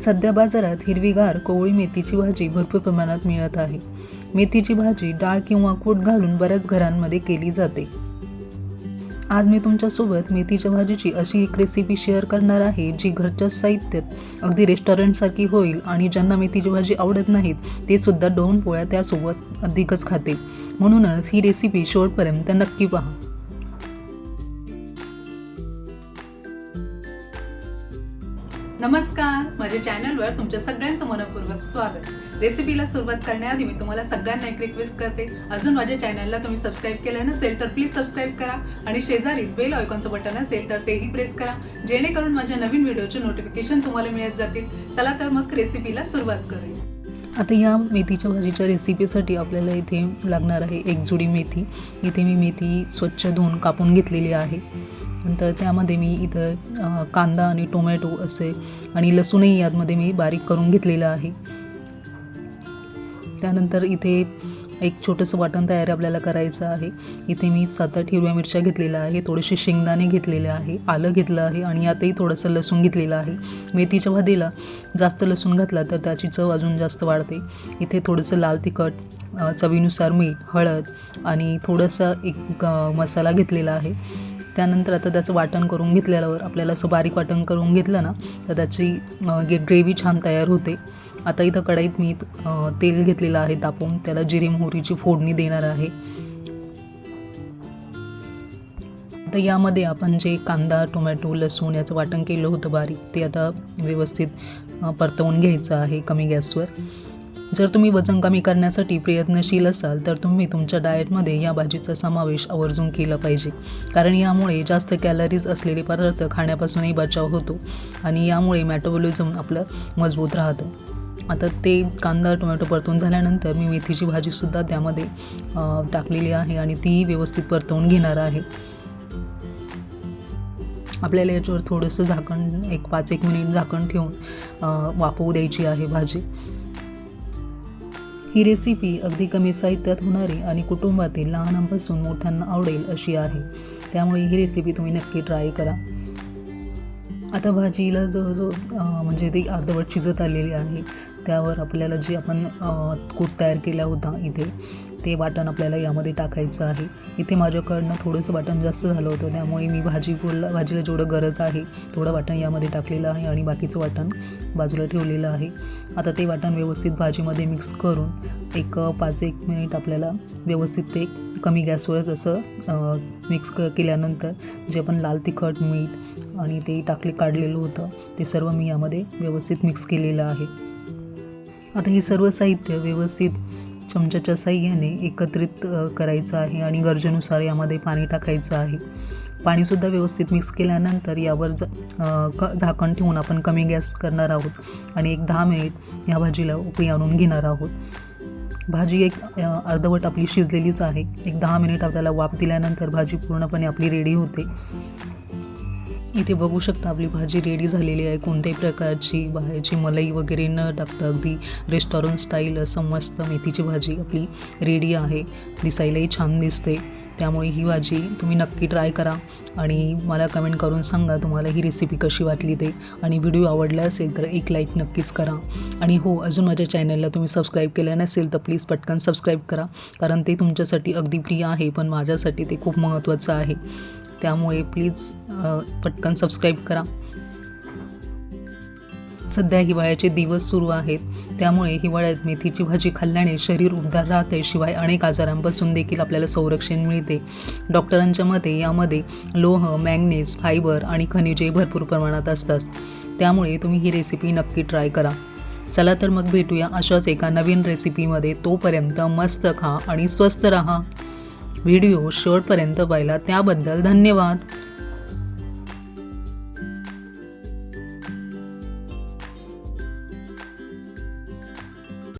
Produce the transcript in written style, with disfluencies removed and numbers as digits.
सध्या बाजारात हिरवीगार कोवळी मेथीची भाजी भरपूर प्रमाणात मिळत आहे. मेथीची भाजी डाळ किंवा कूट घालून बऱ्याच घरांमध्ये केली जाते. आज मी तुमच्यासोबत मेथीच्या भाजीची अशी एक रेसिपी शेअर करणार आहे जी घरच्या साहित्यात अगदी रेस्टॉरंटसारखी होईल आणि ज्यांना मेथीची भाजी आवडत नाहीत ते सुद्धा 2 पोळ्या त्यासोबत अधिकच खाते. म्हणूनच ही रेसिपी शेवटपर्यंत नक्की पहा. नमस्कार, माझ्या चॅनलवर तुमच्या सगळ्यांचं मनपूर्वक स्वागत. रेसिपीला सुरुवात करण्याआधी मी तुम्हाला सगळ्यांना एक रिक्वेस्ट करते, अजून माझ्या चॅनलला तुम्ही सबस्क्राईब केलं नसेल तर प्लीज सबस्क्राईब करा आणि शेजारीच बेल आयकॉनचं बटन असेल तर तेही प्रेस करा, जेणेकरून माझ्या नवीन व्हिडिओचे नोटिफिकेशन तुम्हाला मिळत जातील. चला तर मग रेसिपीला सुरुवात करूया. आता या मेथीच्या भाजीच्या रेसिपीसाठी आपल्याला इथे लागणार आहे 1 जुडी मेथी. इथे मी मेथी स्वच्छ धुवून कापून घेतलेली आहे. नंतर त्यामध्ये मी इथं कांदा आणि टोमॅटो असे आणि लसूणही यामध्ये मी बारीक करून घेतलेलं आहे. त्यानंतर इथे एक छोटंसं वाटण तयार आपल्याला करायचं आहे. इथे मी 7-8 हिरव्या मिरच्या घेतलेल्या आहे, थोडेसे शेंगदाणे घेतलेले आहे, आलं घेतलं आहे आणि यातही थोडंसं लसूण घेतलेलं आहे. मेथीच्या भाजीला जास्त लसूण घातला तर त्याची चव अजून जास्त वाढते. इथे थोडंसं लाल तिखट, चवीनुसार मीठ, हळद आणि थोडंसं एक मसाला घेतलेला आहे. त्यानंतर आता त्याचं वाटण करून घेतल्यावर आपल्याला असं बारीक वाटण करून घेतलं ना तर त्याची ग्रेव्ही छान तयार होते. आता इथं कढईत मी तेल घेतलेलं आहे तापवून, त्याला जिरे मोहरीची फोडणी देणार आहे. आता यामध्ये आपण जे कांदा, टोमॅटो, लसूण याचं वाटण केलं होतं बारीक, ते आता व्यवस्थित परतवून घ्यायचं आहे कमी गॅसवर. जर तुम्ही वजन कमी करण्यासाठी प्रयत्नशील असाल तर तुम्ही तुमच्या डाएटमध्ये या भाजीचा समावेश आवर्जून केला पाहिजे, कारण यामुळे जास्त कॅलरीज असलेले पदार्थ खाण्यापासूनही बचाव होतो आणि यामुळे मेटाबॉलिझम आपलं मजबूत राहतं. आता ते कांदा टोमॅटो परतून झाल्यानंतर मी मेथीची भाजीसुद्धा त्यामध्ये टाकलेली आहे आणि तीही व्यवस्थित परतवून घेणार आहे. आपल्याला याच्यावर थोडंसं झाकण 5-1 मिनिट झाकण ठेवून वाफवू द्यायची आहे भाजी. ही रेसिपी अगदी कमी साहित्यात होणारी आणि कुटुंबातील लहानांपासून मोठ्यांना आवडेल अशी आहे, त्यामुळे ही रेसिपी तुम्ही नक्की ट्राय करा. आता भाजीला जवळजवळ म्हणजे ती अर्धवट शिजत आलेली आहे. त्यावर आपल्याला जे आपण कूट तयार केला होता इथे ते वाटण आपल्याला यामध्ये टाकायचं आहे. इथे माझ्याकडनं थोडंसं वाटण जास्त झालं होतं, त्यामुळे मी भाजीला जेवढं गरज आहे थोडं वाटण यामध्ये टाकलेलं आहे आणि बाकीचं वाटण बाजूला ठेवलेलं आहे. आता ते वाटण व्यवस्थित भाजीमध्ये मिक्स करून 5-1 मिनिट आपल्याला व्यवस्थित ते कमी गॅसवरच असं मिक्स केल्यानंतर जे आपण लाल तिखट, मीठ आणि ते काढलेलं होतं ते सर्व मी यामध्ये व्यवस्थित मिक्स केलेलं आहे. आता हे सर्व साहित्य व्यवस्थित चमच्याच्या साहाय्याने एकत्रित करायचं आहे आणि गरजेनुसार यामध्ये पाणी टाकायचं आहे. पाणीसुद्धा व्यवस्थित मिक्स केल्यानंतर यावर झाकण ठेवून आपण कमी गॅस करणार आहोत आणि 10 मिनिट या भाजीला उकळी आणून घेणार आहोत. भाजी अर्धवट आपली शिजलेलीच आहे. 10 मिनिट आपल्याला वाफ दिल्यानंतर भाजी पूर्णपणे आपली रेडी होते. इथे बघू शकता आपली भाजी रेडी झालेली आहे. कोणत्याही प्रकारची बाहेरची मलाई वगैरे न टाकता अगदी रेस्टॉरंट स्टाईल असं मस्त मेथीची भाजी आपली रेडी आहे. दिसायलाही छान दिसते. त्यामुळे ही भाजी तुम्ही नक्की ट्राय करा आणि मला कमेंट करून सांगा तुम्हाला ही रेसिपी कशी वाटली ते, आणि व्हिडिओ आवडला असेल तर एक लाईक नक्कीच करा. आणि हो, अजून माझ्या चॅनलला तुम्ही सबस्क्राईब केलं नसेल तर प्लीज पटकन सबस्क्राईब करा, कारण ते तुमच्यासाठी अगदी फ्री आहे पण माझ्यासाठी ते खूप महत्त्वाचं आहे. त्यामुळे प्लीज पटकन सबस्क्राईब करा. सध्या हिवाळ्याचे दिवस सुरू आहेत, त्यामुळे हिवाळ्यात मेथीची भाजी खाल्ल्याने शरीर उबदार राहते, शिवाय अनेक आजारांपासून देखील आपल्याला संरक्षण मिळते. डॉक्टरांच्या मते यामध्ये लोह, मॅंगनीज, फायबर आणि खनिजे भरपूर प्रमाणात असतात. त्यामुळे तुम्ही ही रेसिपी नक्की ट्राय करा. चला तर मग भेटूया अशाच एका नवीन रेसिपीमध्ये. तोपर्यंत मस्त खा आणि स्वस्त राहा. व्हिडिओ शेवटपर्यंत पाहिला त्याबद्दल धन्यवाद.